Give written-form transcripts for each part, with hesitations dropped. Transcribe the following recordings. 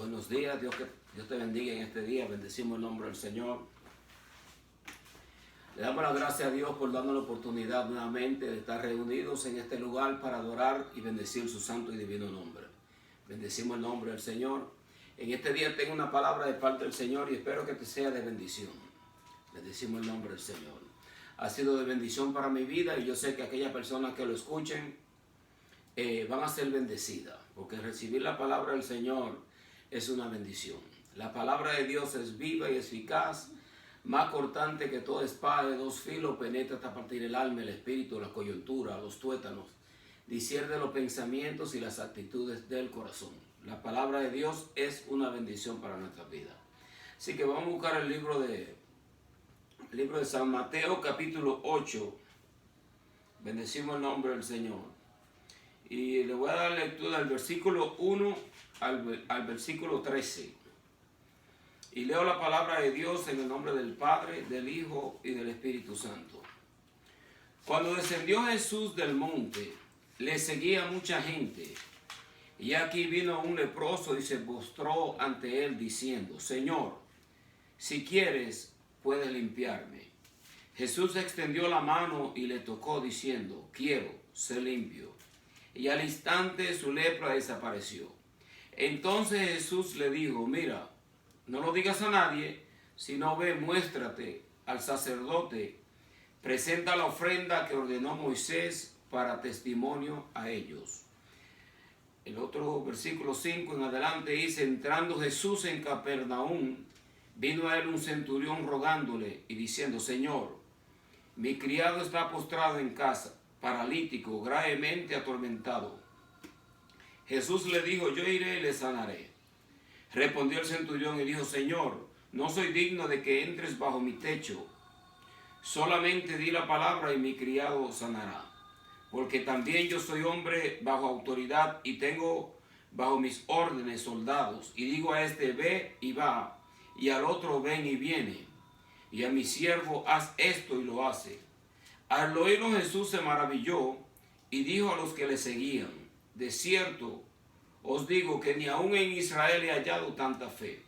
Buenos días, Dios te bendiga en este día. Bendecimos el nombre del Señor. Le damos las gracias a Dios por darnos la oportunidad nuevamente de estar reunidos en este lugar para adorar y bendecir su santo y divino nombre. Bendecimos el nombre del Señor. En este día tengo una palabra de parte del Señor y espero que te sea de bendición. Bendecimos el nombre del Señor. Ha sido de bendición para mi vida y yo sé que aquellas personas que lo escuchen van a ser bendecidas, porque recibir la palabra del Señor es una bendición. La palabra de Dios es viva y eficaz, más cortante que toda espada de dos filos, penetra hasta partir el alma, el espíritu, la coyuntura, los tuétanos, discierne los pensamientos y las actitudes del corazón. La palabra de Dios es una bendición para nuestra vida. Así que vamos a buscar el libro de San Mateo, capítulo 8. Bendecimos el nombre del Señor. Y le voy a dar lectura del versículo 1 al versículo 13. Y leo la palabra de Dios en el nombre del Padre, del Hijo y del Espíritu Santo. Cuando descendió Jesús del monte, le seguía mucha gente. Y aquí vino un leproso y se postró ante él diciendo: Señor, si quieres, puedes limpiarme. Jesús extendió la mano y le tocó diciendo: quiero, sé limpio. Y al instante su lepra desapareció. Entonces Jesús le dijo: mira, no lo digas a nadie, sino ve, muéstrate al sacerdote, presenta la ofrenda que ordenó Moisés para testimonio a ellos. El otro versículo 5 en adelante dice: entrando Jesús en Capernaum, vino a él un centurión rogándole y diciendo: Señor, mi criado está postrado en casa, paralítico, gravemente atormentado. Jesús le dijo: yo iré y le sanaré. Respondió el centurión y dijo: Señor, no soy digno de que entres bajo mi techo. Solamente di la palabra y mi criado sanará. Porque también yo soy hombre bajo autoridad y tengo bajo mis órdenes soldados. Y digo a este: ve y va, y al otro: ven y viene. Y a mi siervo: haz esto, y lo hace. Al oírlo Jesús se maravilló y dijo a los que le seguían: de cierto os digo que ni aun en Israel he hallado tanta fe.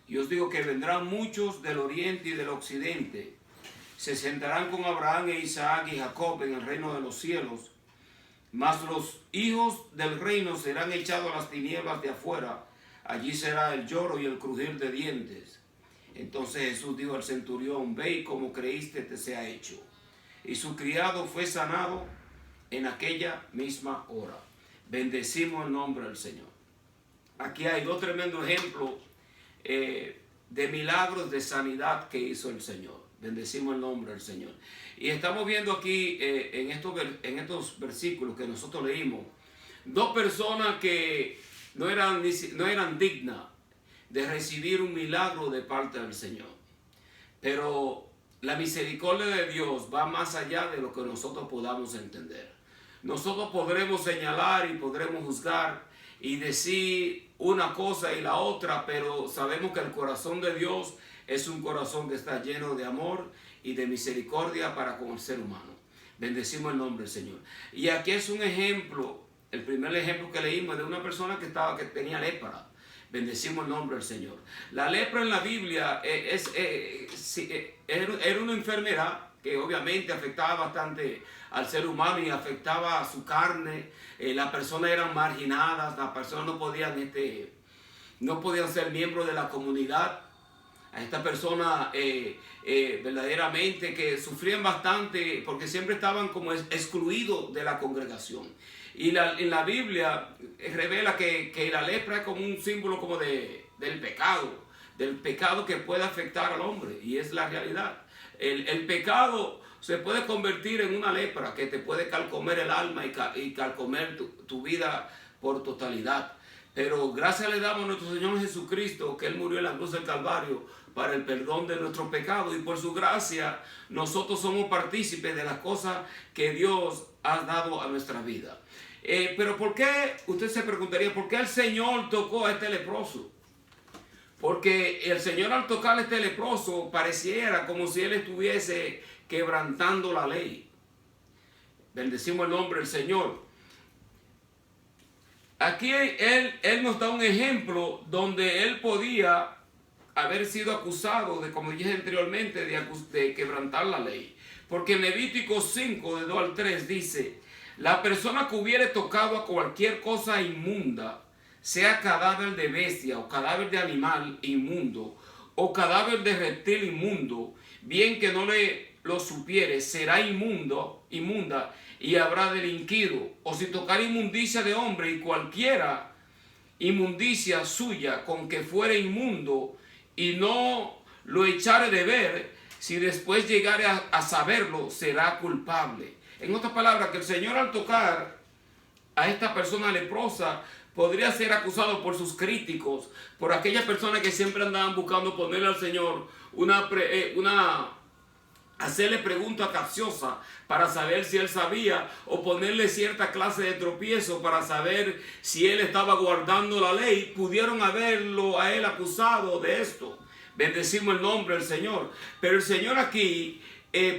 Y os digo que vendrán muchos del oriente y del occidente, se sentarán con Abraham e Isaac y Jacob en el reino de los cielos, mas los hijos del reino serán echados a las tinieblas de afuera, allí será el lloro y el crujir de dientes. Entonces Jesús dijo al centurión: ve y como creíste te sea hecho. Y su criado fue sanado en aquella misma hora. Bendecimos el nombre del Señor. Aquí hay dos tremendos ejemplos de milagros de sanidad que hizo el Señor. Bendecimos el nombre del Señor. Y estamos viendo aquí en estos versículos que nosotros leímos, dos personas que no eran dignas de recibir un milagro de parte del Señor. Pero la misericordia de Dios va más allá de lo que nosotros podamos entender. Nosotros podremos señalar y podremos juzgar y decir una cosa y la otra, pero sabemos que el corazón de Dios es un corazón que está lleno de amor y de misericordia para con el ser humano. Bendecimos el nombre del Señor. Y aquí es un ejemplo, el primer ejemplo que leímos, de una persona que tenía lepra. Bendecimos el nombre del Señor. La lepra en la Biblia era una enfermedad que obviamente afectaba bastante al ser humano y afectaba a su carne. Las personas eran marginadas, las personas no podían ser miembros de la comunidad. A estas personas verdaderamente que sufrían bastante porque siempre estaban como excluidos de la congregación. Y en la Biblia revela que la lepra es como un símbolo como del pecado que puede afectar al hombre, y es la realidad. El pecado se puede convertir en una lepra que te puede carcomer el alma y carcomer tu vida por totalidad. Pero gracias le damos a nuestro Señor Jesucristo, que Él murió en la cruz del Calvario para el perdón de nuestros pecados, y por su gracia nosotros somos partícipes de las cosas que Dios ha dado a nuestra vida. Pero ¿por qué? Usted se preguntaría, ¿por qué el Señor tocó a este leproso? Porque el Señor, al tocar a este leproso, pareciera como si Él estuviese quebrantando la ley. Bendecimos el nombre del Señor. aquí él nos da un ejemplo donde él podía haber sido acusado de, como dije anteriormente, de quebrantar la ley. Porque en Levítico 5, de 2 al 3 dice: la persona que hubiere tocado a cualquier cosa inmunda, sea cadáver de bestia o cadáver de animal inmundo o cadáver de reptil inmundo, bien que no lo supiere, será inmunda y habrá delinquido. O si tocar inmundicia de hombre y cualquiera inmundicia suya con que fuere inmundo y no lo echare de ver, si después llegare a saberlo, será culpable. En otras palabras, que el Señor, al tocar a esta persona leprosa, podría ser acusado por sus críticos, por aquellas personas que siempre andaban buscando ponerle al Señor hacerle preguntas capciosas para saber si él sabía, o ponerle cierta clase de tropiezo para saber si él estaba guardando la ley. Pudieron haberlo a él acusado de esto. Bendecimos el nombre del Señor. Pero el Señor aquí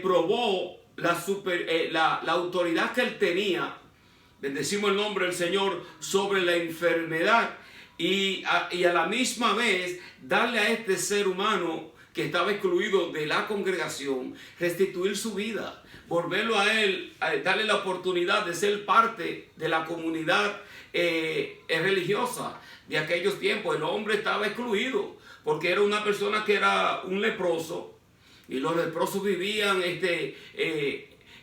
probó la autoridad que él tenía. Bendecimos el nombre del Señor sobre la enfermedad, y a la misma vez darle a este ser humano que estaba excluido de la congregación, restituir su vida, volverlo a él, darle la oportunidad de ser parte de la comunidad religiosa de aquellos tiempos. El hombre estaba excluido porque era una persona que era un leproso, y los leprosos vivían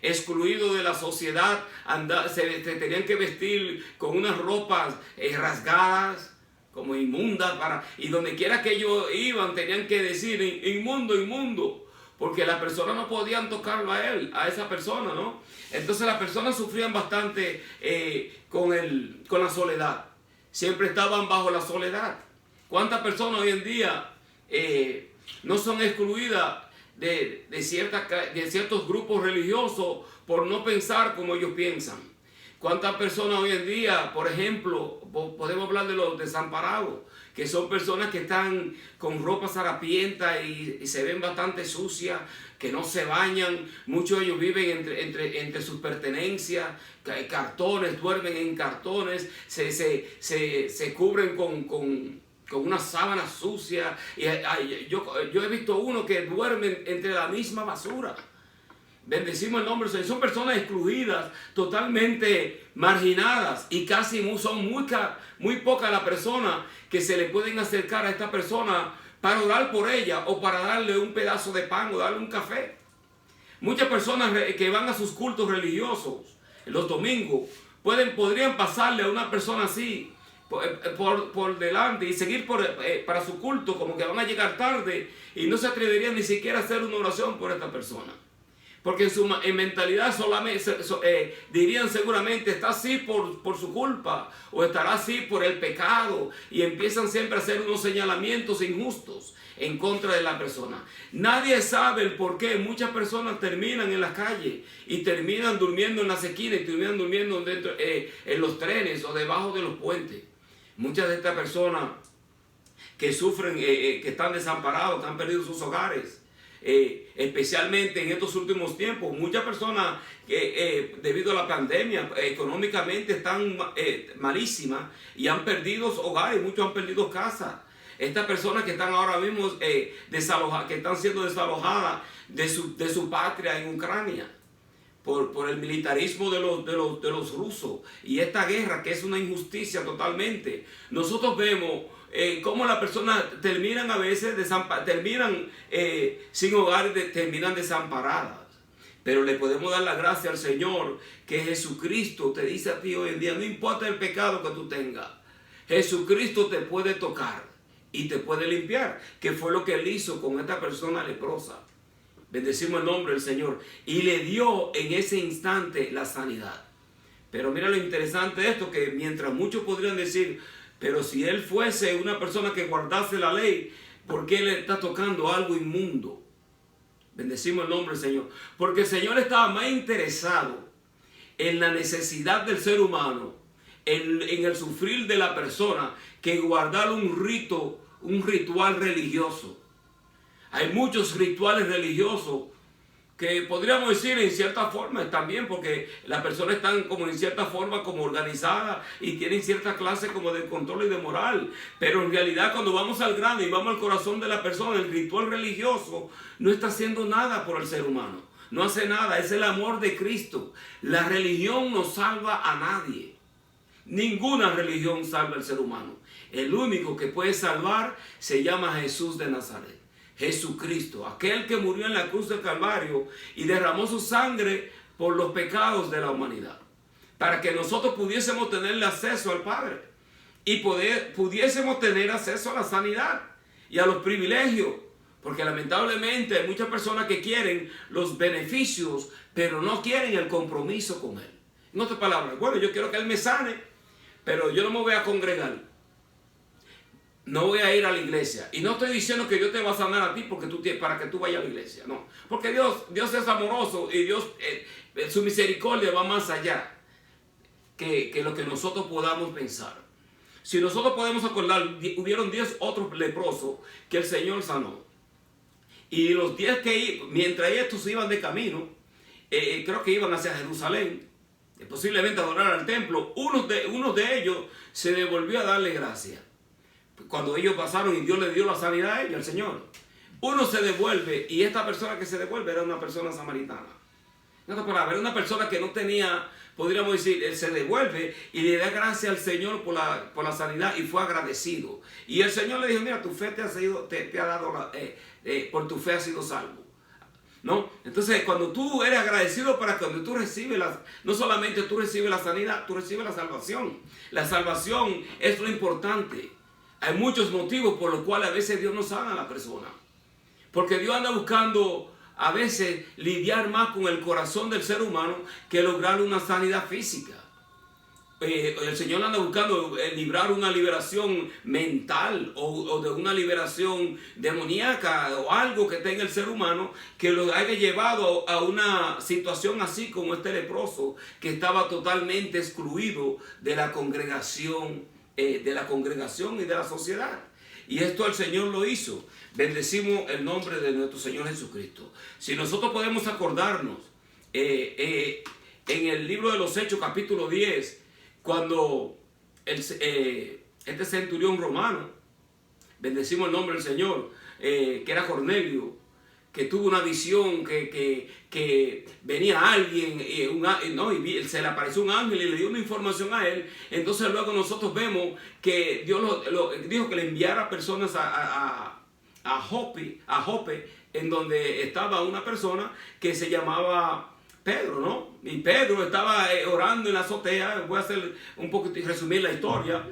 excluidos de la sociedad. Se tenían que vestir con unas ropas rasgadas, como inmundas, y donde quiera que ellos iban tenían que decir inmundo, inmundo, porque las personas no podían tocarlo a él, a esa persona, ¿no? Entonces las personas sufrían bastante con la soledad. Siempre estaban bajo la soledad. ¿Cuántas personas hoy en día no son excluidas de ciertos grupos religiosos por no pensar como ellos piensan? ¿Cuántas personas hoy en día, por ejemplo, podemos hablar de los desamparados, que son personas que están con ropas harapientas y se ven bastante sucias, que no se bañan? Muchos de ellos viven entre sus pertenencias, cartones, duermen en cartones, se cubren con una sábana sucia. Yo he visto uno que duermen entre la misma basura. Bendecimos el nombre. Son personas excluidas, totalmente marginadas, y casi son muy pocas las personas que se le pueden acercar a esta persona para orar por ella, o para darle un pedazo de pan o darle un café. Muchas personas que van a sus cultos religiosos los domingos podrían pasarle a una persona así por delante y seguir para su culto, como que van a llegar tarde, y no se atreverían ni siquiera a hacer una oración por esta persona, porque en mentalidad solamente dirían seguramente: está así por su culpa, o estará así por el pecado, y empiezan siempre a hacer unos señalamientos injustos en contra de la persona. Nadie sabe el por qué muchas personas terminan en la calle, y terminan durmiendo en las esquinas, y terminan durmiendo en los trenes o debajo de los puentes. Muchas de estas personas que sufren, que están desamparados, que han perdido sus hogares, especialmente en estos últimos tiempos, muchas personas debido a la pandemia económicamente están malísimas, y han perdido hogares, muchos han perdido casas. Estas personas que están ahora mismo que están siendo desalojadas de su patria en Ucrania por el militarismo de los rusos, y esta guerra que es una injusticia totalmente. Nosotros vemos cómo las personas terminan a veces sin hogar, terminan desamparadas. Pero le podemos dar la gracia al Señor, que Jesucristo te dice a ti hoy en día: no importa el pecado que tú tengas, Jesucristo te puede tocar y te puede limpiar, que fue lo que él hizo con esta persona leprosa. Bendecimos el nombre del Señor. Y le dio en ese instante la sanidad. Pero mira lo interesante de esto, que mientras muchos podrían decir: pero si él fuese una persona que guardase la ley, ¿por qué le está tocando algo inmundo? Bendecimos el nombre del Señor. Porque el Señor estaba más interesado en la necesidad del ser humano, en el sufrir de la persona, que guardar un ritual religioso. Hay muchos rituales religiosos que podríamos decir en cierta forma también, porque las personas están como en cierta forma como organizadas y tienen cierta clase como de control y de moral, pero en realidad cuando vamos al grano y vamos al corazón de la persona, el ritual religioso no está haciendo nada por el ser humano, no hace nada, es el amor de Cristo. La religión no salva a nadie, ninguna religión salva al ser humano. El único que puede salvar se llama Jesús de Nazaret. Jesucristo, aquel que murió en la cruz del Calvario y derramó su sangre por los pecados de la humanidad, para que nosotros pudiésemos tener acceso al Padre y pudiésemos tener acceso a la sanidad y a los privilegios, porque lamentablemente hay muchas personas que quieren los beneficios, pero no quieren el compromiso con Él. En otras palabras, bueno, yo quiero que Él me sane, pero yo no me voy a congregar. No voy a ir a la iglesia. Y no estoy diciendo que Dios te va a sanar a ti para que tú vayas a la iglesia. No. Porque Dios es amoroso y Dios, su misericordia va más allá que lo que nosotros podamos pensar. Si nosotros podemos acordar, hubieron 10 otros leprosos que el Señor sanó. Y los 10 mientras estos iban de camino, creo que iban hacia Jerusalén, posiblemente a adorar al templo, uno de ellos se devolvió a darle gracias. Cuando ellos pasaron y Dios le dio la sanidad a ellos, al Señor. Uno se devuelve y esta persona que se devuelve era una persona samaritana. En otras palabras, era una persona que no tenía, podríamos decir, él se devuelve y le da gracias al Señor por la sanidad y fue agradecido. Y el Señor le dijo, mira, tu fe te ha dado, por tu fe has sido salvo. ¿No? Entonces, cuando tú eres agradecido para cuando tú recibes no solamente tú recibes la sanidad, tú recibes la salvación. La salvación es lo importante. Hay muchos motivos por los cuales a veces Dios no sana a la persona. Porque Dios anda buscando a veces lidiar más con el corazón del ser humano que lograr una sanidad física. El Señor anda buscando librar una liberación mental o de una liberación demoníaca o algo que tenga el ser humano que lo haya llevado a una situación así como este leproso que estaba totalmente excluido de la congregación y de la sociedad. Y esto el Señor lo hizo. Bendecimos el nombre de nuestro Señor Jesucristo. Si nosotros podemos acordarnos en el libro de los Hechos capítulo 10, cuando este centurión romano, bendecimos el nombre del Señor, que era Cornelio, que tuvo una visión que venía alguien y se le apareció un ángel y le dio una información a él. Entonces luego nosotros vemos que Dios dijo que le enviara personas a Jope, en donde estaba una persona que se llamaba Pedro, ¿no? Y Pedro estaba orando en la azotea. Voy a hacer un poquito y resumir la historia.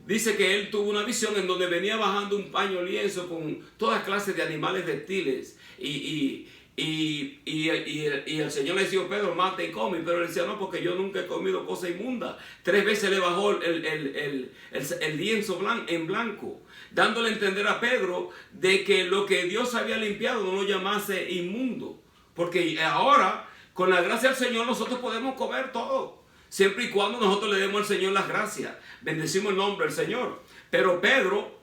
Dice que él tuvo una visión en donde venía bajando un paño lienzo con todas clases de animales reptiles. Y el Señor le decía, Pedro, mate y come. Pero él decía, no, porque yo nunca he comido cosa inmunda. 3 veces le bajó el lienzo en blanco, dándole a entender a Pedro de que lo que Dios había limpiado no lo llamase inmundo. Porque ahora, con la gracia del Señor, nosotros podemos comer todo, siempre y cuando nosotros le demos al Señor las gracias. Bendecimos el nombre del Señor. Pero Pedro,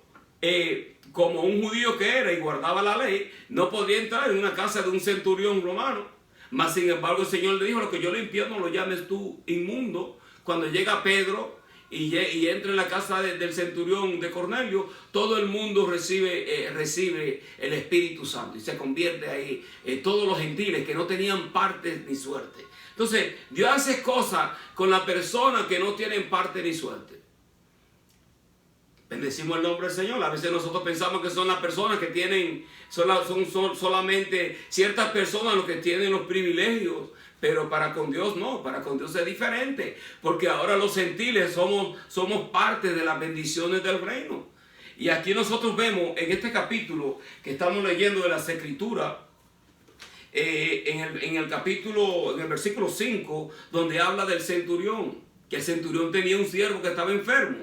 como un judío que era y guardaba la ley, no podía entrar en una casa de un centurión romano. Mas sin embargo el Señor le dijo, lo que yo limpié no lo llames tú inmundo. Cuando llega Pedro y entra en la casa del centurión de Cornelio, todo el mundo recibe el Espíritu Santo y se convierte ahí todos los gentiles que no tenían parte ni suerte. Entonces Dios hace cosas con las personas que no tienen parte ni suerte. Bendecimos el nombre del Señor. A veces nosotros pensamos que son las personas que tienen, son solamente ciertas personas los que tienen los privilegios, pero para con Dios no, para con Dios es diferente, porque ahora los gentiles somos parte de las bendiciones del reino. Y aquí nosotros vemos en este capítulo que estamos leyendo de las Escrituras, en el versículo 5, donde habla del centurión, que el centurión tenía un siervo que estaba enfermo,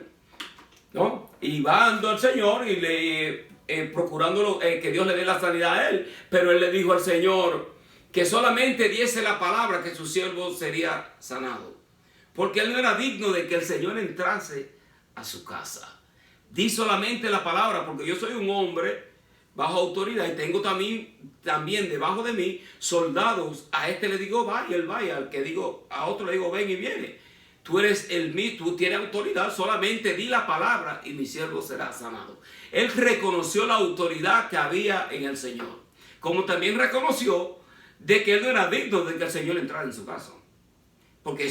¿no? Y va andando al Señor y procurándolo que Dios le dé la sanidad a él, pero él le dijo al Señor que solamente diese la palabra que su siervo sería sanado, porque él no era digno de que el Señor entrase a su casa. Di solamente la palabra, porque yo soy un hombre bajo autoridad, y tengo también debajo de mí soldados. A este le digo va y él va, y a otro le digo ven y viene. Tú tienes autoridad, solamente di la palabra y mi siervo será sanado. Él reconoció la autoridad que había en el Señor, como también reconoció de que él no era digno de que el Señor entrara en su casa, porque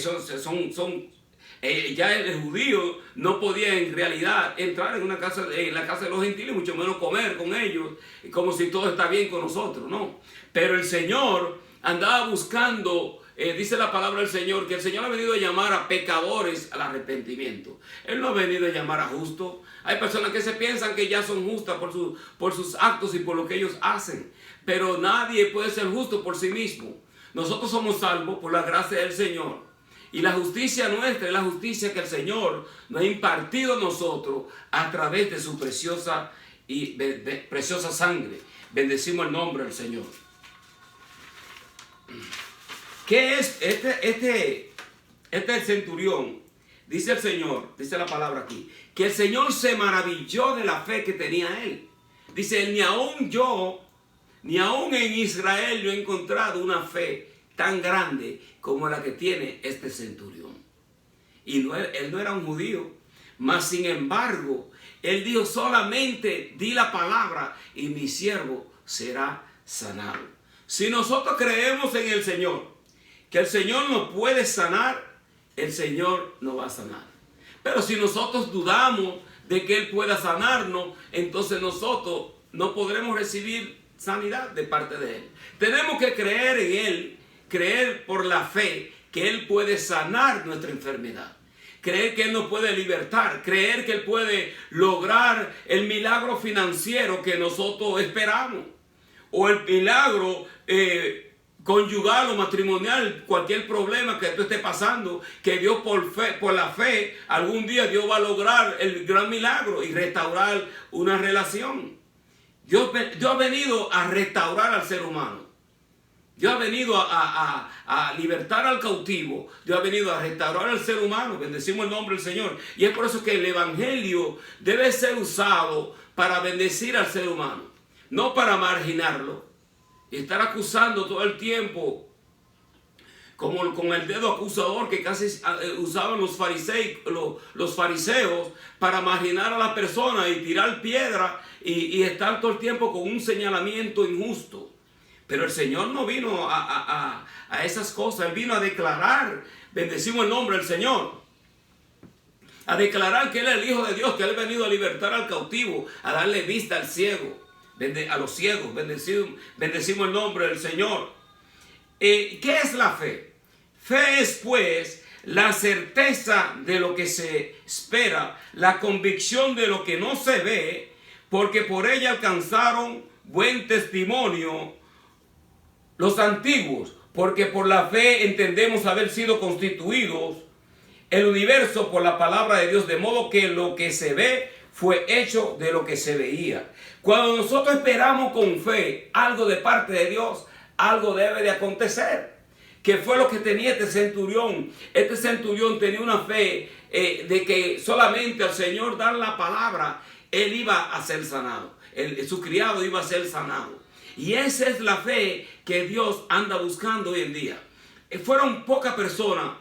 ya el judío no podía en realidad entrar en la casa de los gentiles, mucho menos comer con ellos, como si todo está bien con nosotros, no. Pero el Señor andaba buscando, dice la palabra del Señor, que el Señor ha venido a llamar a pecadores al arrepentimiento. Él no ha venido a llamar a justos. Hay personas que se piensan que ya son justas por sus actos y por lo que ellos hacen, pero nadie puede ser justo por sí mismo. Nosotros somos salvos por la gracia del Señor. Y la justicia nuestra es la justicia que el Señor nos ha impartido a nosotros a través de su preciosa sangre. Bendecimos el nombre del Señor. ¿Qué es este centurión? Dice el Señor, dice la palabra aquí, que el Señor se maravilló de la fe que tenía él. Dice, ni aún en Israel yo he encontrado una fe tan grande como la que tiene este centurión. Y él no era un judío, mas sin embargo, él dijo, solamente di la palabra y mi siervo será sanado. Si nosotros creemos en el Señor, que el Señor nos puede sanar, el Señor nos va a sanar. Pero si nosotros dudamos de que Él pueda sanarnos, entonces nosotros no podremos recibir sanidad de parte de Él. Tenemos que creer en Él, creer por la fe que Él puede sanar nuestra enfermedad, creer que Él nos puede libertar, creer que Él puede lograr el milagro financiero que nosotros esperamos, o el milagro conyugal o matrimonial, cualquier problema que tú estés pasando, que Dios por la fe, algún día Dios va a lograr el gran milagro y restaurar una relación. Dios ha venido a restaurar al ser humano. Dios ha venido a libertar al cautivo. Dios ha venido a restaurar al ser humano. Bendecimos el nombre del Señor. Y es por eso que el evangelio debe ser usado para bendecir al ser humano, no para marginarlo y estar acusando todo el tiempo, como con el dedo acusador que casi usaban los fariseos para marginar a la persona y tirar piedra y estar todo el tiempo con un señalamiento injusto. Pero el Señor no vino a esas cosas. Él vino a declarar, bendecimos el nombre del Señor, a declarar que Él es el Hijo de Dios, que Él ha venido a libertar al cautivo, a darle vista al ciego, a los ciegos. Bendecimos el nombre del Señor. ¿Qué es la fe? Fe es pues la certeza de lo que se espera, la convicción de lo que no se ve, porque por ella alcanzaron buen testimonio los antiguos, porque por la fe entendemos haber sido constituidos el universo por la palabra de Dios, de modo que lo que se ve fue hecho de lo que se veía. Cuando nosotros esperamos con fe algo de parte de Dios, algo debe de acontecer. ¿Qué fue lo que tenía este centurión? Este centurión tenía una fe de que solamente al Señor dar la palabra, él iba a ser sanado. Su criado iba a ser sanado. Y esa es la fe que Dios anda buscando hoy en día. Fueron pocas personas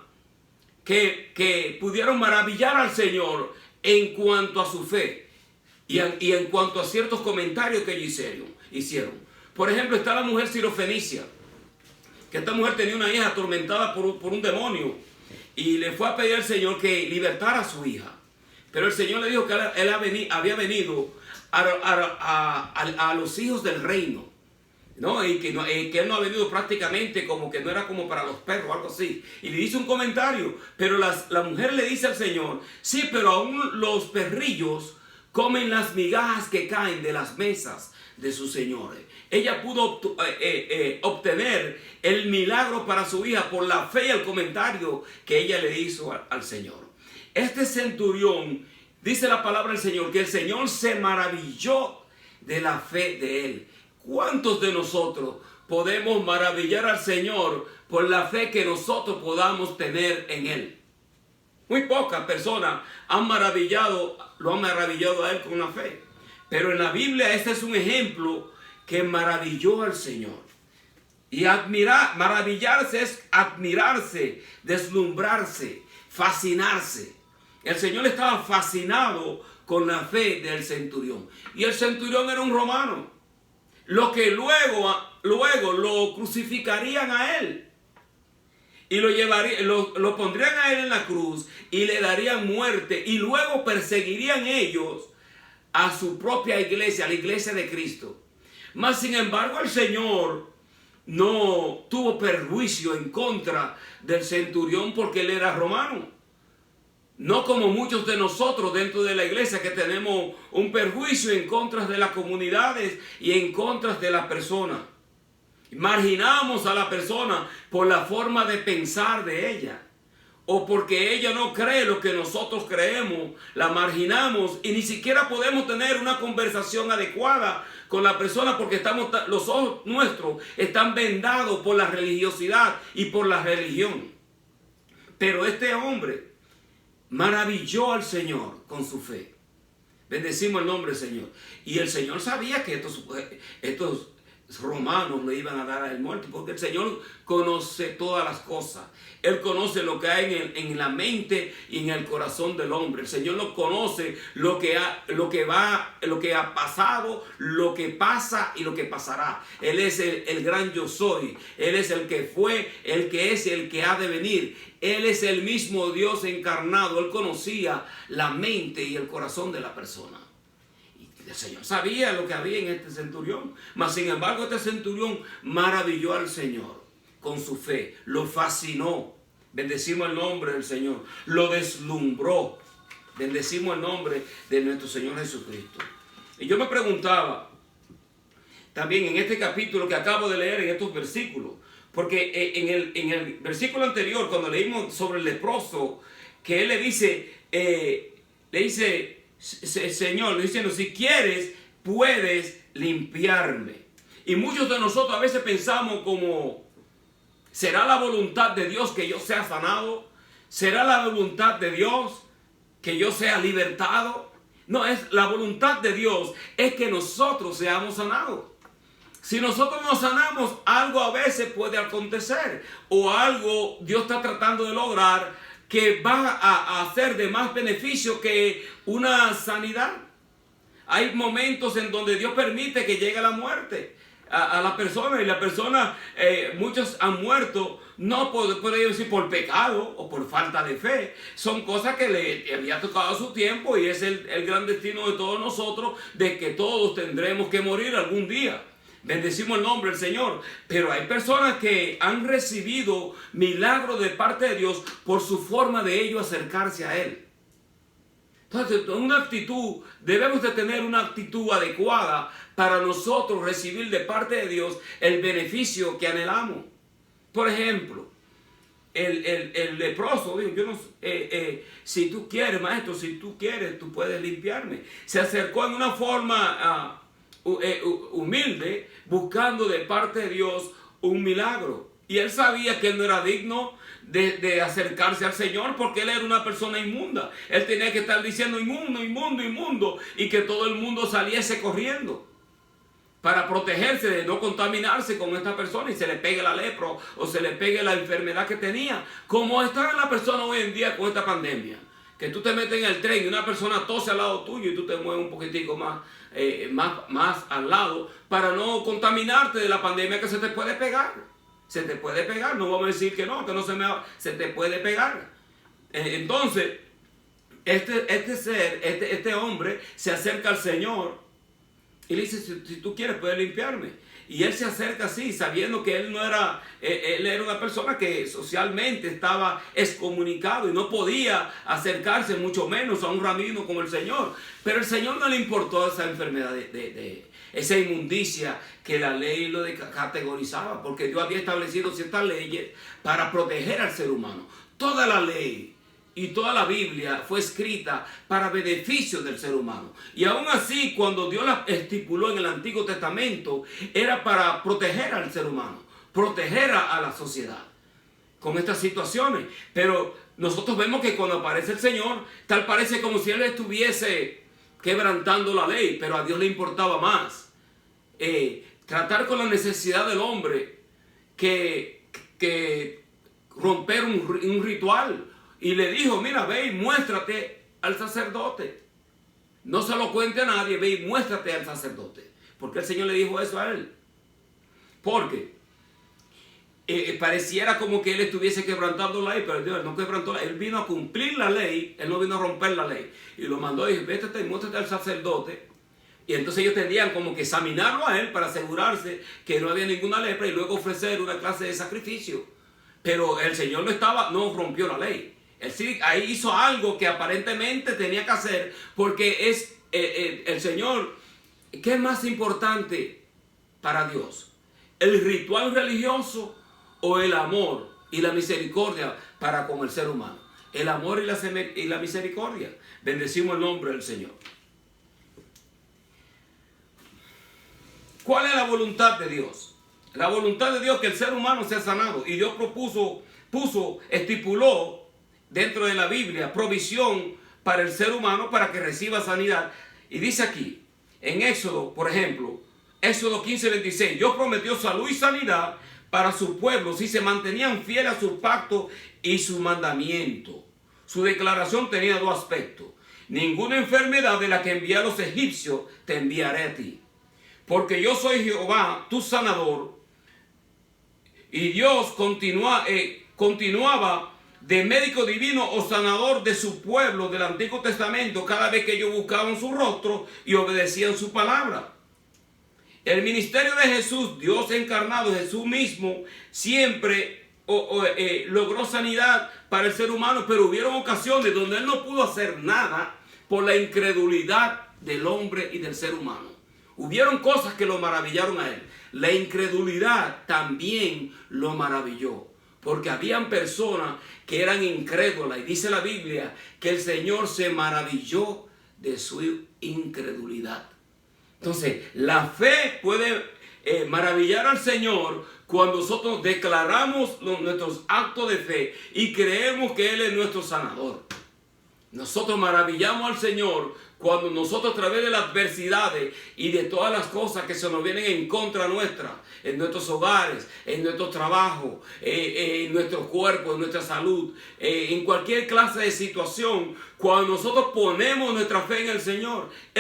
que pudieron maravillar al Señor en cuanto a su fe y en cuanto a ciertos comentarios que ellos hicieron. Por ejemplo, está la mujer sirofenicia, que esta mujer tenía una hija atormentada por un demonio y le fue a pedir al Señor que libertara a su hija. Pero el Señor le dijo que él había venido a los hijos del reino, ¿no? Y que él no ha venido prácticamente, como que no era como para los perros o algo así. Y le dice un comentario, pero la mujer le dice al Señor, sí, pero aún los perrillos comen las migajas que caen de las mesas de sus señores. Ella pudo obtener el milagro para su hija por la fe y el comentario que ella le hizo al Señor. Este centurión, dice la palabra del Señor, que el Señor se maravilló de la fe de él. ¿Cuántos de nosotros podemos maravillar al Señor por la fe que nosotros podamos tener en Él? Muy pocas personas lo han maravillado a Él con una fe. Pero en la Biblia este es un ejemplo que maravilló al Señor. Y maravillarse es admirarse, deslumbrarse, fascinarse. El Señor estaba fascinado con la fe del centurión. Y el centurión era un romano. Lo que luego lo crucificarían a él. Y lo pondrían a él en la cruz y le darían muerte. Y luego perseguirían ellos a su propia iglesia, a la iglesia de Cristo. Mas sin embargo el Señor no tuvo perjuicio en contra del centurión porque él era romano. No como muchos de nosotros dentro de la iglesia que tenemos un perjuicio en contra de las comunidades y en contra de las personas. Marginamos a la persona por la forma de pensar de ella. O porque ella no cree lo que nosotros creemos, la marginamos y ni siquiera podemos tener una conversación adecuada con la persona porque los ojos nuestros están vendados por la religiosidad y por la religión. Pero este hombre maravilló al Señor con su fe. Bendecimos el nombre del Señor. Y el Señor sabía que estos romanos le iban a dar a él muerte, porque el Señor conoce todas las cosas. Él conoce lo que hay en la mente y en el corazón del hombre. El Señor lo conoce, lo que ha pasado, lo que pasa y lo que pasará. Él es el gran yo soy. Él es el que fue, el que es y el que ha de venir. Él es el mismo Dios encarnado. Él conocía la mente y el corazón de la persona. El Señor sabía lo que había en este centurión. Mas sin embargo este centurión maravilló al Señor con su fe. Lo fascinó. Bendecimos el nombre del Señor. Lo deslumbró. Bendecimos el nombre de nuestro Señor Jesucristo. Y yo me preguntaba también en este capítulo que acabo de leer, en estos versículos. Porque en el versículo anterior, cuando leímos sobre el leproso, que él le dice, Señor, diciendo, si quieres, puedes limpiarme. Y muchos de nosotros a veces pensamos como, ¿será la voluntad de Dios que yo sea sanado? ¿Será la voluntad de Dios que yo sea libertado? No, es la voluntad de Dios es que nosotros seamos sanados. Si nosotros nos sanamos, algo a veces puede acontecer. O algo Dios está tratando de lograr que va a ser de más beneficio que una sanidad. Hay momentos en donde Dios permite que llegue la muerte a la persona. Y la persona, muchos han muerto, no por decir por pecado o por falta de fe. Son cosas que le había tocado a su tiempo y es el gran destino de todos nosotros, de que todos tendremos que morir algún día. Bendecimos el nombre del Señor. Pero hay personas que han recibido milagros de parte de Dios por su forma de ellos acercarse a Él. Entonces, debemos de tener una actitud adecuada para nosotros recibir de parte de Dios el beneficio que anhelamos. Por ejemplo, el leproso dijo, yo no, si tú quieres, maestro, si tú quieres, tú puedes limpiarme. Se acercó en una forma humilde, buscando de parte de Dios un milagro. Y él sabía que él no era digno de acercarse al Señor porque él era una persona inmunda. Él tenía que estar diciendo inmundo, inmundo, inmundo, y que todo el mundo saliese corriendo para protegerse de no contaminarse con esta persona y se le pegue la lepra o se le pegue la enfermedad que tenía. Como está en la persona hoy en día con esta pandemia, que tú te metes en el tren y una persona tose al lado tuyo y tú te mueves un poquitico más al lado para no contaminarte de la pandemia que se te puede pegar. Se te puede pegar, no vamos a decir que no se te puede pegar. Entonces, este hombre se acerca al Señor y le dice, si tú quieres puedes limpiarme. Y él se acerca así, sabiendo que él era una persona que socialmente estaba excomunicado y no podía acercarse mucho menos a un rabino como el Señor. Pero el Señor no le importó esa enfermedad, esa inmundicia que la ley lo categorizaba, porque Dios había establecido ciertas leyes para proteger al ser humano. Toda la ley y toda la Biblia fue escrita para beneficio del ser humano. Y aún así, cuando Dios la estipuló en el Antiguo Testamento, era para proteger al ser humano, proteger a la sociedad con estas situaciones. Pero nosotros vemos que cuando aparece el Señor, tal parece como si Él estuviese quebrantando la ley, pero a Dios le importaba más tratar con la necesidad del hombre que romper un ritual. Y le dijo, mira, ve y muéstrate al sacerdote. No se lo cuente a nadie, ve y muéstrate al sacerdote. Porque el Señor le dijo eso a él. Porque pareciera como que él estuviese quebrantando la ley, pero Dios no quebrantó la ley. Él vino a cumplir la ley, él no vino a romper la ley. Y lo mandó y dijo, vete y muéstrate al sacerdote. Y entonces ellos tendrían como que examinarlo a él para asegurarse que no había ninguna lepra y luego ofrecer una clase de sacrificio. Pero el Señor no rompió la ley. Él sí ahí hizo algo que aparentemente tenía que hacer, porque es el Señor. ¿Qué es más importante para Dios? ¿El ritual religioso o el amor y la misericordia para con el ser humano? El amor y la misericordia. Bendecimos el nombre del Señor. ¿Cuál es la voluntad de Dios? La voluntad de Dios es que el ser humano sea sanado. Y Dios estipuló dentro de la Biblia provisión para el ser humano para que reciba sanidad. Y dice aquí, en Éxodo, por ejemplo, Éxodo 15:26, Dios prometió salud y sanidad para su pueblo si se mantenían fieles a su pacto y su mandamiento. Su declaración tenía dos aspectos. Ninguna enfermedad de la que envié a los egipcios te enviaré a ti. Porque yo soy Jehová, tu sanador. Y Dios continuaba de médico divino o sanador de su pueblo del Antiguo Testamento cada vez que ellos buscaban su rostro y obedecían su palabra. El ministerio de Jesús, Dios encarnado, Jesús mismo, siempre logró sanidad para el ser humano, pero hubieron ocasiones donde Él no pudo hacer nada por la incredulidad del hombre y del ser humano. Hubieron cosas que lo maravillaron a Él. La incredulidad también lo maravilló, porque habían personas que eran incrédulas, y dice la Biblia que el Señor se maravilló de su incredulidad. Entonces, la fe puede maravillar al Señor cuando nosotros declaramos nuestros actos de fe y creemos que Él es nuestro sanador. Nosotros maravillamos al Señor cuando nosotros, a través de las adversidades y de todas las cosas que se nos vienen en contra nuestra, en nuestros hogares, en nuestro trabajo, en nuestro cuerpo, en nuestra salud, en cualquier clase de situación, cuando nosotros ponemos nuestra fe en el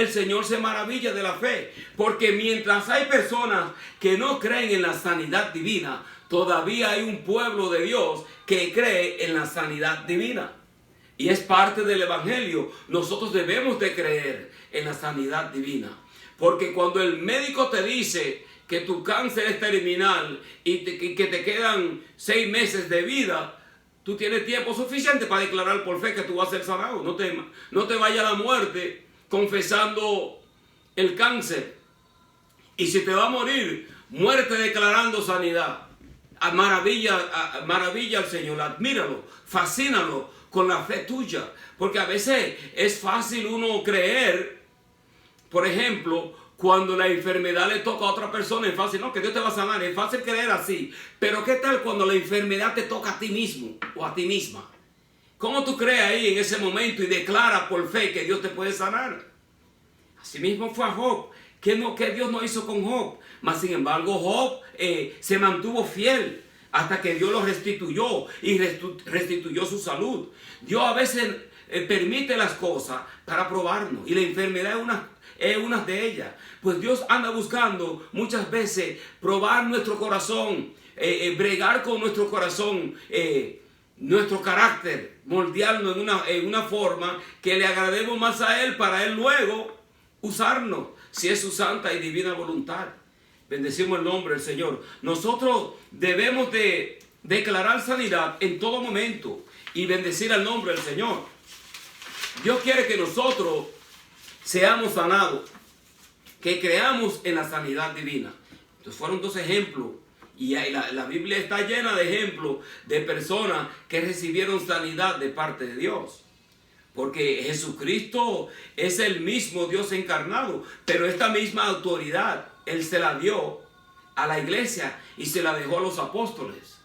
Señor se maravilla de la fe. Porque mientras hay personas que no creen en la sanidad divina, todavía hay un pueblo de Dios que cree en la sanidad divina. Y es parte del Evangelio. Nosotros debemos de creer en la sanidad divina. Porque cuando el médico te dice que tu cáncer es terminal y que te quedan 6 meses de vida, tú tienes tiempo suficiente para declarar por fe que tú vas a ser sanado. No te vaya a la muerte confesando el cáncer. Y si te va a morir, muerte declarando sanidad. Maravilla al Señor, admíralo, fascínalo con la fe tuya, porque a veces es fácil uno creer, por ejemplo, cuando la enfermedad le toca a otra persona, es fácil, no, que Dios te va a sanar, es fácil creer así, pero ¿qué tal cuando la enfermedad te toca a ti mismo o a ti misma? ¿Cómo tú crees ahí en ese momento y declaras por fe que Dios te puede sanar? Así mismo fue a Job. ¿Qué Dios no hizo con Job? Mas sin embargo Job se mantuvo fiel hasta que Dios lo restituyó y restituyó su salud. Dios a veces permite las cosas para probarnos, y la enfermedad es una de ellas. Pues Dios anda buscando muchas veces probar nuestro corazón, bregar con nuestro corazón, nuestro carácter, moldearnos en una forma que le agrademos más a Él, para Él luego usarnos, si es su santa y divina voluntad. Bendecimos el nombre del Señor. Nosotros debemos de declarar sanidad en todo momento y bendecir el nombre del Señor. Dios quiere que nosotros seamos sanados, que creamos en la sanidad divina. Entonces fueron 2 ejemplos, y la Biblia está llena de ejemplos de personas que recibieron sanidad de parte de Dios. Porque Jesucristo es el mismo Dios encarnado, pero esta misma autoridad Él se la dio a la iglesia y se la dejó a los apóstoles.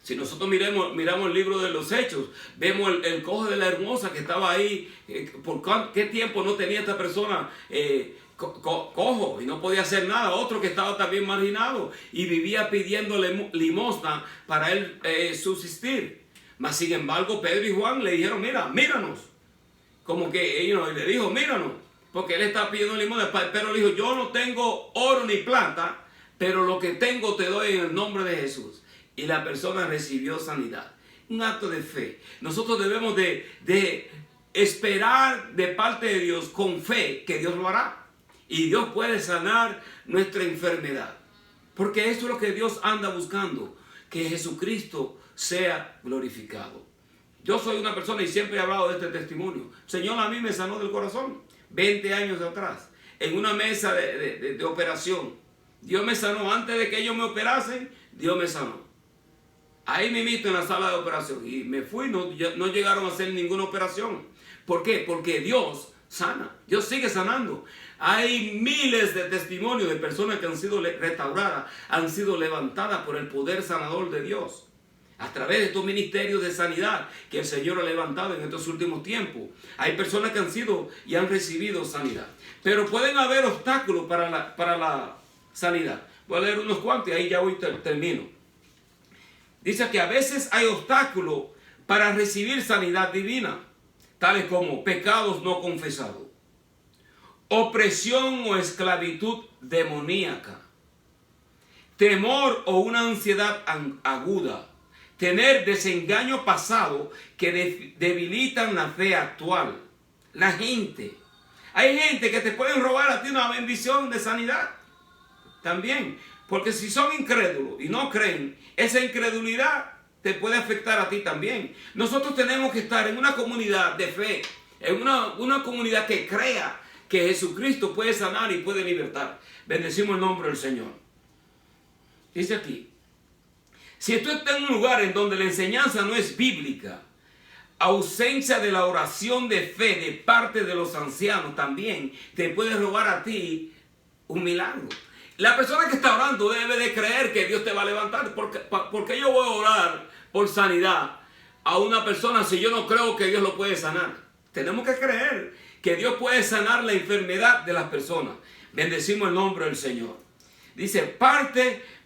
Si nosotros miramos el libro de los Hechos, vemos el cojo de la hermosa que estaba ahí. ¿Por qué tiempo no tenía esta persona cojo y no podía hacer nada? Otro que estaba también marginado y vivía pidiéndole limosna para él subsistir. Mas sin embargo Pedro y Juan le dijeron, mira, míranos. Como que ellos le dijo, míranos, porque él está pidiendo limosna. Pero le dijo, yo no tengo oro ni plata, pero lo que tengo te doy en el nombre de Jesús. Y la persona recibió sanidad. Un acto de fe. Nosotros debemos de esperar de parte de Dios con fe que Dios lo hará. Y Dios puede sanar nuestra enfermedad. Porque eso es lo que Dios anda buscando. Que Jesucristo sea glorificado. Yo soy una persona y siempre he hablado de este testimonio. El Señor a mí me sanó del corazón. 20 años atrás. En una mesa de operación. Dios me sanó. Antes de que ellos me operasen, Dios me sanó. Ahí mismo en la sala de operación. Y me fui, no llegaron a hacer ninguna operación. ¿Por qué? Porque Dios sana. Dios sigue sanando. Hay miles de testimonios de personas que han sido restauradas, han sido levantadas por el poder sanador de Dios. A través de estos ministerios de sanidad que el Señor ha levantado en estos últimos tiempos. Hay personas que han sido y han recibido sanidad. Pero pueden haber obstáculos para la sanidad. Voy a leer unos cuantos y ahí ya hoy termino. Dice que a veces hay obstáculos para recibir sanidad divina, tales como pecados no confesados, opresión o esclavitud demoníaca, temor o una ansiedad aguda, tener desengaño pasado que debilitan la fe actual. Hay gente que te pueden robar a ti una bendición de sanidad también. Porque si son incrédulos y no creen, esa incredulidad te puede afectar a ti también. Nosotros tenemos que estar en una comunidad de fe, en una comunidad que crea que Jesucristo puede sanar y puede libertar. Bendecimos el nombre del Señor. Dice aquí, si tú estás en un lugar en donde la enseñanza no es bíblica, ausencia de la oración de fe de parte de los ancianos también te puede robar a ti un milagro. La persona que está orando debe de creer que Dios te va a levantar. Porque yo voy a orar por sanidad a una persona si yo no creo que Dios lo puede sanar. Tenemos que creer que Dios puede sanar la enfermedad de las personas. Bendecimos el nombre del Señor. Dice,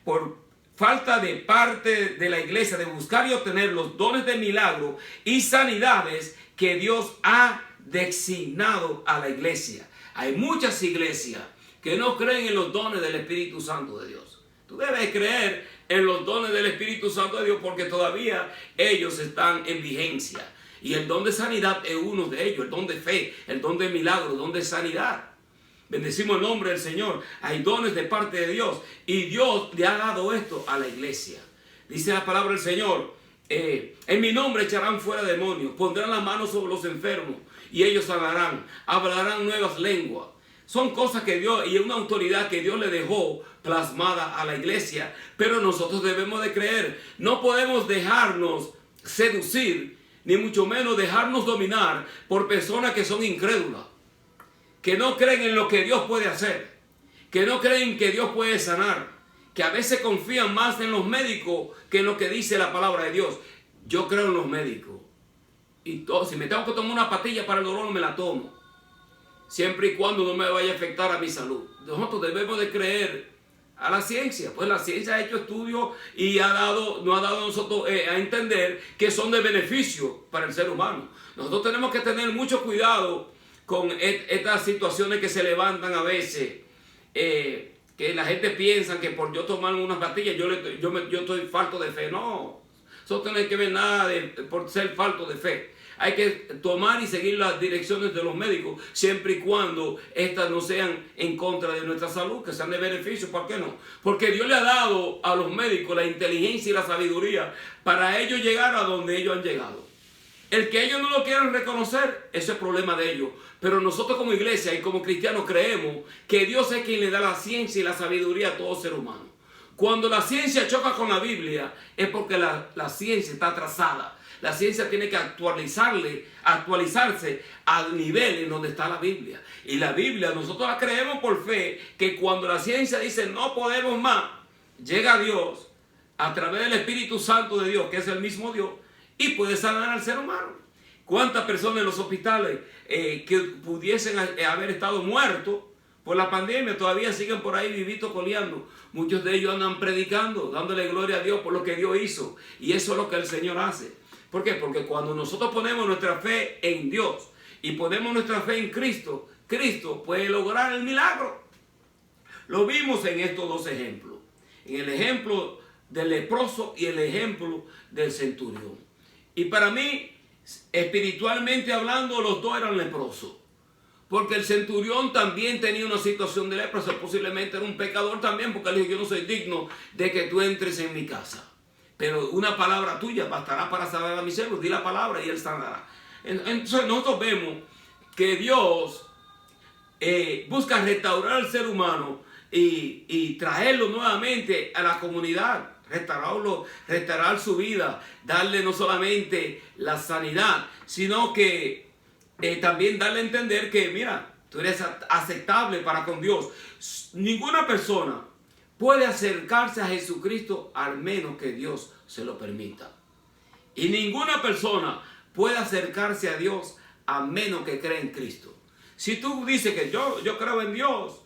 por falta de parte de la iglesia de buscar y obtener los dones de milagro y sanidades que Dios ha designado a la iglesia. Hay muchas iglesias que no creen en los dones del Espíritu Santo de Dios. Tú debes creer en los dones del Espíritu Santo de Dios porque todavía ellos están en vigencia. Y el don de sanidad es uno de ellos, el don de fe, el don de milagro, el don de sanidad. Bendecimos el nombre del Señor. Hay dones de parte de Dios y Dios le ha dado esto a la iglesia. Dice la palabra del Señor, en mi nombre echarán fuera demonios, pondrán las manos sobre los enfermos y ellos sanarán, hablarán nuevas lenguas. Son cosas que Dios y una autoridad que Dios le dejó plasmada a la iglesia. Pero nosotros debemos de creer. No podemos dejarnos seducir, ni mucho menos dejarnos dominar por personas que son incrédulas. Que no creen en lo que Dios puede hacer. Que no creen que Dios puede sanar. Que a veces confían más en los médicos que en lo que dice la palabra de Dios. Yo creo en los médicos. Y si me tengo que tomar una pastilla para el dolor, me la tomo. Siempre y cuando no me vaya a afectar a mi salud. Nosotros debemos de creer a la ciencia. Pues la ciencia ha hecho estudios y nos ha dado a nosotros a entender que son de beneficio para el ser humano. Nosotros tenemos que tener mucho cuidado con estas situaciones que se levantan a veces. Que la gente piensa que por yo tomar unas pastillas yo estoy falto de fe. No, eso no tiene que ver nada por ser falto de fe. Hay que tomar y seguir las direcciones de los médicos, siempre y cuando estas no sean en contra de nuestra salud, que sean de beneficio. ¿Por qué no? Porque Dios le ha dado a los médicos la inteligencia y la sabiduría para ellos llegar a donde ellos han llegado. El que ellos no lo quieran reconocer, ese es problema de ellos. Pero nosotros como iglesia y como cristianos creemos que Dios es quien le da la ciencia y la sabiduría a todo ser humano. Cuando la ciencia choca con la Biblia, es porque la ciencia está atrasada. La ciencia tiene que actualizarse al nivel en donde está la Biblia. Y la Biblia nosotros la creemos por fe, que cuando la ciencia dice no podemos más, llega Dios, a través del Espíritu Santo de Dios, que es el mismo Dios, y puede sanar al ser humano. ¿Cuántas personas en los hospitales que pudiesen haber estado muertos por la pandemia todavía siguen por ahí vivitos coleando? Muchos de ellos andan predicando, dándole gloria a Dios por lo que Dios hizo. Y eso es lo que el Señor hace. ¿Por qué? Porque cuando nosotros ponemos nuestra fe en Dios y ponemos nuestra fe en Cristo, Cristo puede lograr el milagro. Lo vimos en estos dos ejemplos. En el ejemplo del leproso y el ejemplo del centurión. Y para mí, espiritualmente hablando, los dos eran leprosos. Porque el centurión también tenía una situación de lepra. Posiblemente era un pecador también, porque él dijo: yo no soy digno de que tú entres en mi casa, pero una palabra tuya bastará para sanar a mi siervo. Di la palabra y él sanará. Entonces nosotros vemos que Dios busca restaurar al ser humano y traerlo nuevamente a la comunidad, restaurar su vida, darle no solamente la sanidad, sino que también darle a entender que, mira, tú eres aceptable para con Dios. Ninguna persona puede acercarse a Jesucristo al menos que Dios se lo permita. Y ninguna persona puede acercarse a Dios a menos que crea en Cristo. Si tú dices que yo creo en Dios,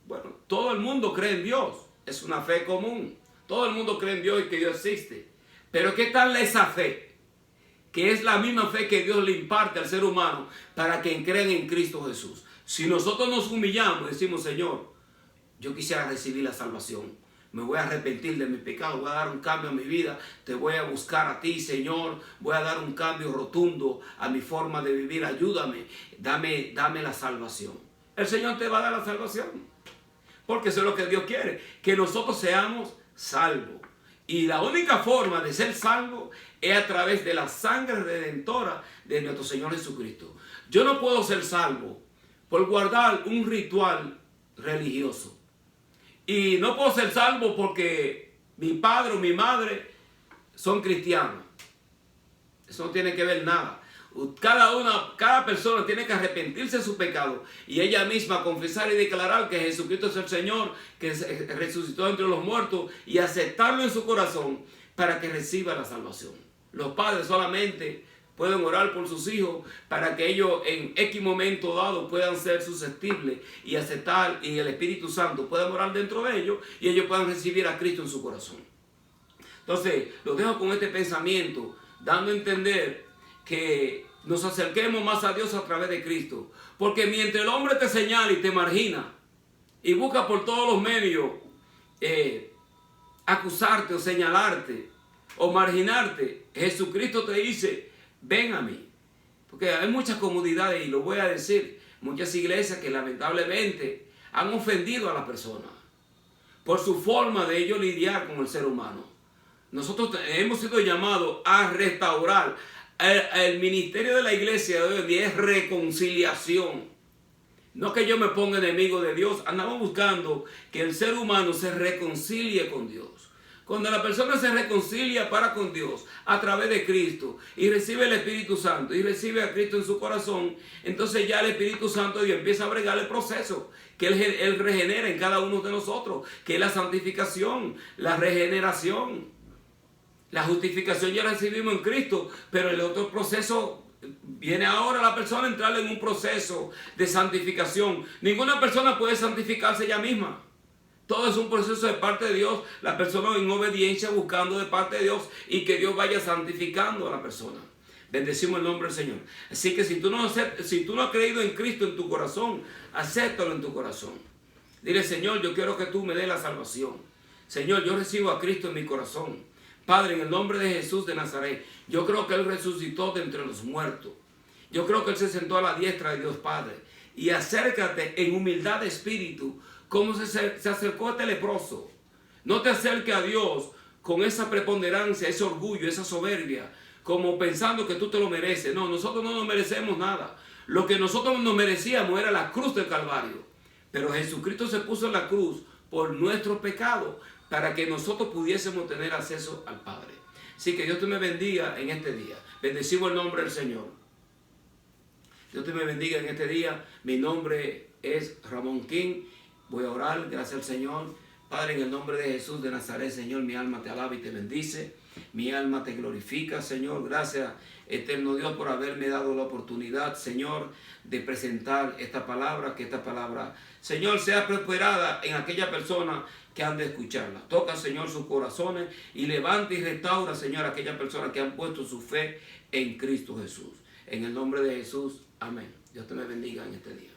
bueno, todo el mundo cree en Dios. Es una fe común. Todo el mundo cree en Dios y que Dios existe. Pero ¿qué tal esa fe? Que es la misma fe que Dios le imparte al ser humano para que crean en Cristo Jesús. Si nosotros nos humillamos y decimos: Señor, yo quisiera recibir la salvación, me voy a arrepentir de mi pecado, voy a dar un cambio a mi vida, te voy a buscar a ti, Señor, voy a dar un cambio rotundo a mi forma de vivir, ayúdame, dame la salvación. El Señor te va a dar la salvación, porque eso es lo que Dios quiere, que nosotros seamos salvos. Y la única forma de ser salvo es a través de la sangre redentora de nuestro Señor Jesucristo. Yo no puedo ser salvo por guardar un ritual religioso. Y no puedo ser salvo porque mi padre o mi madre son cristianos. Eso no tiene que ver nada. Cada persona tiene que arrepentirse de su pecado y ella misma confesar y declarar que Jesucristo es el Señor, que resucitó entre los muertos, y aceptarlo en su corazón para que reciba la salvación. Los padres solamente pueden orar por sus hijos para que ellos en X momento dado puedan ser susceptibles y aceptar, y el Espíritu Santo pueda morar dentro de ellos y ellos puedan recibir a Cristo en su corazón. Entonces, los dejo con este pensamiento, dando a entender que nos acerquemos más a Dios a través de Cristo. Porque mientras el hombre te señala y te margina y busca por todos los medios acusarte o señalarte o marginarte, Jesucristo te dice: ven a mí. Porque hay muchas comunidades, y lo voy a decir, muchas iglesias que lamentablemente han ofendido a la persona por su forma de ellos lidiar con el ser humano. Nosotros hemos sido llamados a restaurar. El ministerio de la iglesia de hoy en día es reconciliación. No que yo me ponga enemigo de Dios. Andamos buscando que el ser humano se reconcilie con Dios. Cuando la persona se reconcilia para con Dios a través de Cristo y recibe el Espíritu Santo y recibe a Cristo en su corazón, entonces ya el Espíritu Santo de Dios empieza a bregar el proceso que Él regenera en cada uno de nosotros, que es la santificación, la regeneración. La justificación ya la recibimos en Cristo, pero el otro proceso viene ahora, la persona entrar en un proceso de santificación. Ninguna persona puede santificarse ella misma. Todo es un proceso de parte de Dios, la persona en obediencia buscando de parte de Dios y que Dios vaya santificando a la persona. Bendecimos el nombre del Señor. Así que si tú no has creído en Cristo en tu corazón, acéptalo en tu corazón. Dile: Señor, yo quiero que tú me des la salvación. Señor, yo recibo a Cristo en mi corazón. Padre, en el nombre de Jesús de Nazaret, yo creo que Él resucitó de entre los muertos. Yo creo que Él se sentó a la diestra de Dios Padre. Y acércate en humildad de espíritu, como se acercó este leproso. No te acerques a Dios con esa preponderancia, ese orgullo, esa soberbia, como pensando que tú te lo mereces. No, nosotros no nos merecemos nada. Lo que nosotros nos merecíamos era la cruz del Calvario. Pero Jesucristo se puso en la cruz por nuestros pecados, para que nosotros pudiésemos tener acceso al Padre. Así que Dios te me bendiga en este día. Bendecimos el nombre del Señor. Dios te me bendiga en este día. Mi nombre es Ramón King. Voy a orar, gracias al Señor, Padre, en el nombre de Jesús de Nazaret, Señor, mi alma te alaba y te bendice. Mi alma te glorifica, Señor. Gracias, eterno Dios, por haberme dado la oportunidad, Señor, de presentar esta palabra. Que esta palabra, Señor, sea prosperada en aquella persona que han de escucharla. Toca, Señor, sus corazones y levanta y restaura, Señor, a aquella persona que han puesto su fe en Cristo Jesús. En el nombre de Jesús, amén. Dios te me bendiga en este día.